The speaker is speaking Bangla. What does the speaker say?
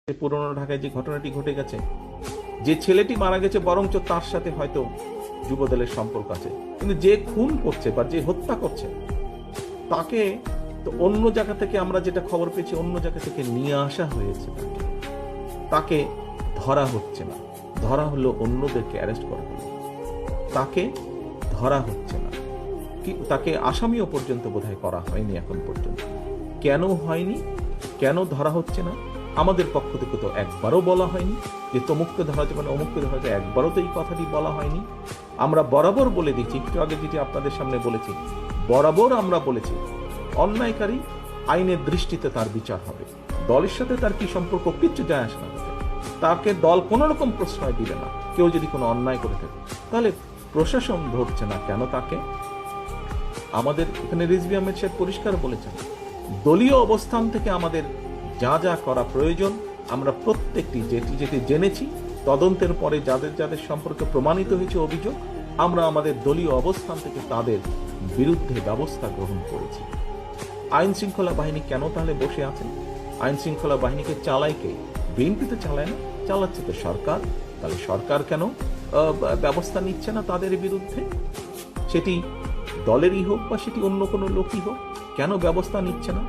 পুরনো ঢাকায় যে ঘটনাটি ঘটে গেছে, যে ছেলেটি মারা গেছে বরঞ্চ তার সাথে হয়তো যুবদলের সম্পর্ক আছে, কিন্তু যে খুন করছে বা যে হত্যা করছে তাকে তো অন্য জায়গা থেকে, আমরা যেটা খবর পেয়েছি, অন্য জায়গা থেকে নিয়ে আসা হয়েছে, তাকে ধরা হচ্ছে না। ধরা হলো অন্যদেরকে অ্যারেস্ট করা হলো, তাকে ধরা হচ্ছে না, কি তাকে আসামিও পর্যন্ত বোধহয় করা হয়নি এখন পর্যন্ত। কেন হয়নি, কেন ধরা হচ্ছে না? আমাদের পক্ষ থেকে তো একবারও বলা হয়নি যে তমুককে ধরা যাবে না, অমুককে ধরা যাবে, একবারও তো এই কথাটি বলা হয়নি। আমরা বরাবর বলে দিচ্ছি, একটু আগে যেটি আপনাদের সামনে বলেছি, বরাবর আমরা বলেছি অন্যায়কারী আইনের দৃষ্টিতে তার বিচার হবে। দলের সাথে তার কি সম্পর্ক, কিচ্ছু যায় আসে না, তাকে দল কোনো রকম প্রশ্রয় দিবে না। কেউ যদি কোনো অন্যায় করে থাকে, তাহলে প্রশাসন ধরছে না কেন তাকে? আমাদের এখানে রিজভী আহমেদ সাহেব পরিষ্কার বলেছেন, দলীয় অবস্থান থেকে আমাদের যা যা করা প্রয়োজন আমরা প্রত্যেকটি যেটি যেটি জেনেছি, তদন্তের পরে যাদের যাদের সম্পর্কে প্রমাণিত হয়েছে অভিযোগ, আমরা আমাদের দলীয় অবস্থান থেকে তাদের বিরুদ্ধে ব্যবস্থা গ্রহণ করেছি। আইন শৃঙ্খলা বাহিনী কেন তাহলে বসে আছেন? আইন শৃঙ্খলা বাহিনীকে চালায় কে? বিএনপি তো চালায় না, চালাচ্ছে তো সরকার। তাহলে সরকার কেন ব্যবস্থা নিচ্ছে না তাদের বিরুদ্ধে? সেটি দলেরই হোক বা সেটি অন্য কোনো লোকই হোক, কেন ব্যবস্থা নিচ্ছে না?